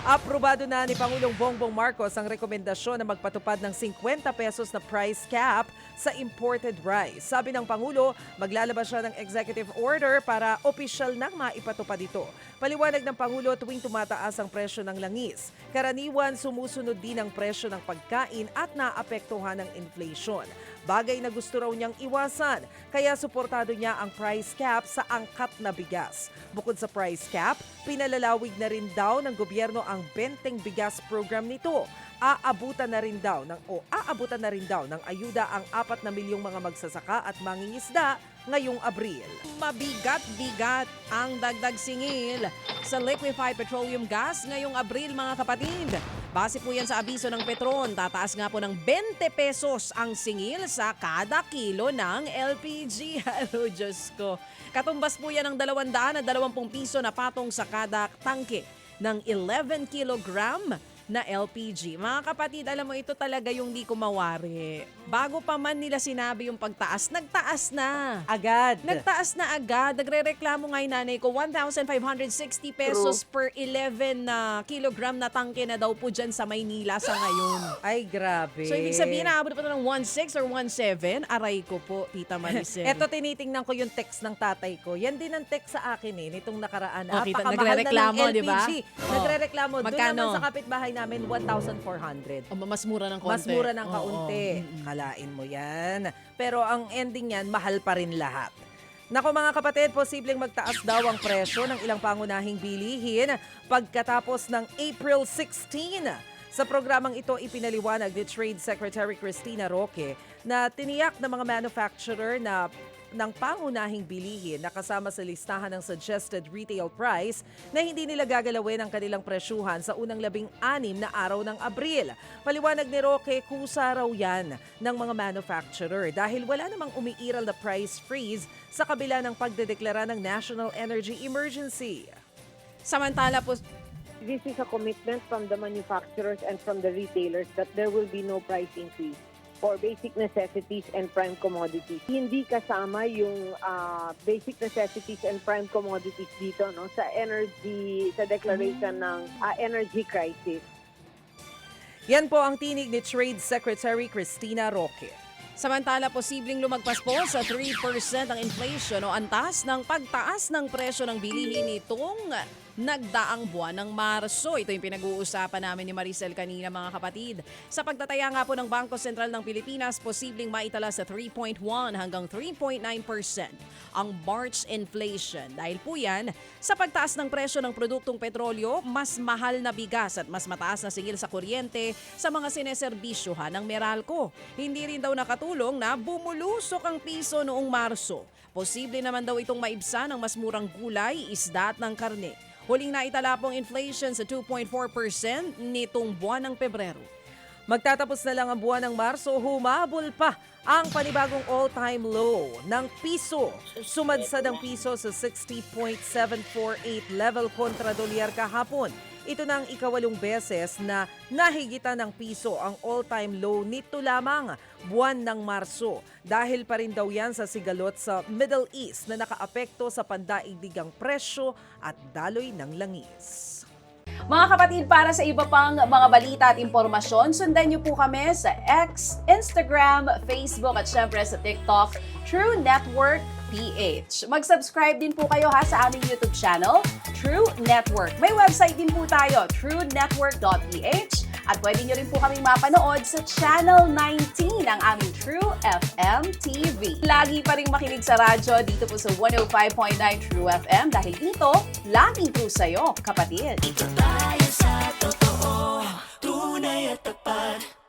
Aprobado na ni Pangulong Bongbong Marcos ang rekomendasyon na magpatupad ng 50 pesos na price cap sa imported rice. Sabi ng Pangulo, maglalabas siya ng executive order para opisyal nang maipatupad ito. Paliwanag ng Pangulo tuwing tumataas ang presyo ng langis. Karaniwan sumusunod din ang presyo ng pagkain at naapektuhan ng inflation. Bagay na gusto raw niyang iwasan, kaya suportado niya ang price cap sa angkat na bigas. Bukod sa price cap, pinalalawig na rin daw ng gobyerno ang benteng bigas program nito. Aabutan na rin daw ng ayuda ang 4 na milyong mga magsasaka at mangingisda ngayong Abril. Mabigat-bigat ang dagdag singil sa liquefied petroleum gas ngayong Abril, mga kapatid. Base po yan sa abiso ng Petron, tataas nga po ng 20 pesos ang singil sa kada kilo ng LPG. Hello, Diyos ko. Katumbas po yan ng 220 piso na patong sa kada tangke ng 11 kilogram na LPG. Mga kapatid, alam mo, ito talaga yung di ko mawari. Bago pa man nila sinabi yung pagtaas, nagtaas na. Agad. Nagtaas na agad. Nagre-reklamo nga yung nanay ko, 1,560 pesos per 11 na kilogram na tangke na daw po dyan sa Maynila sa ngayon. Ay, grabe. So, ibig sabihin, naabot pa ito ng 1,600 or 1,700. Aray ko po, Tita Maricel. Eto, tinitingnan ko yung text ng tatay ko. Yan din ang text sa akin nitong nakaraan. Oh, kita, Napakamahal nagre-reklamo, na ng di ba? LPG. Nagre-reklamo. Doon Magkano? naman sa kapitbahay namin, 1,400. Mas mura ng konti. Mas mura ng kaunti. Oo. Kalain mo yan. Pero ang ending yan, mahal pa rin lahat. Nako mga kapatid, posibleng magtaas daw ang presyo ng ilang pangunahing bilihin pagkatapos ng April 16. Sa programang ito, ipinaliwanag ni Trade Secretary Cristina Roque na tiniyak ng mga manufacturer na ng pangunahing bilihin na kasama sa listahan ng suggested retail price na hindi nila gagalawin ang kanilang presyuhan sa unang 16 na araw ng Abril. Paliwanag ni Roque, kusa raw yan ng mga manufacturer dahil wala namang umiiral na price freeze sa kabila ng pagdedeklara ng National Energy Emergency. Samantala po, This is a commitment from the manufacturers and from the retailers that there will be no price increase for basic necessities and prime commodities. Hindi kasama yung basic necessities and prime commodities dito sa energy, sa declaration ng energy crisis. Yan po ang tinig ni Trade Secretary Cristina Roque. samantala posibleng lumagpas po sa 3% ang inflation o antas ng pagtaas ng presyo ng bilihin nitong nagdaang buwan ng Marso. Ito yung pinag-uusapan namin ni Maricel kanina, mga kapatid. Sa pagtataya nga po ng Bangko Sentral ng Pilipinas, posibleng maitala sa 3.1 hanggang 3.9% ang March inflation. Dahil po yan, sa pagtaas ng presyo ng produktong petrolyo, mas mahal na bigas at mas mataas na singil sa kuryente sa mga sineserbisyohan ng Meralco. Hindi rin daw nakatulong na bumulusok ang piso noong Marso. Posible naman daw itong maibsan ng mas murang gulay, isda at ng karne. Huling naitala pong inflation sa 2.4% nitong buwan ng Pebrero. Magtatapos na lang ang buwan ng Marso, humabol pa ang panibagong all-time low ng piso. Sumadsad ang piso sa 60.748 level kontra dolyar kahapon. Ito na ang ika-8 beses na nahigitan ng piso ang all-time low nito lamang buwan ng Marso. Dahil pa rin daw yan sa sigalot sa Middle East na nakaapekto sa pandaigdigang presyo at daloy ng langis. Mga kapatid, para sa iba pang mga balita at impormasyon, sundan niyo po kami sa X, Instagram, Facebook at syempre sa TikTok, True Network PH. Mag-subscribe din po kayo sa aming YouTube channel, True Network. May website din po tayo, truenetwork.ph, at pwede niyo rin po kaming mapanood sa Channel 19 ng aming True FM TV. Lagi pa rin makinig sa radyo dito po sa 105.9 True FM dahil dito, laging true sa'yo, kapatid. Ito tayo sa totoo, tunay at tapat.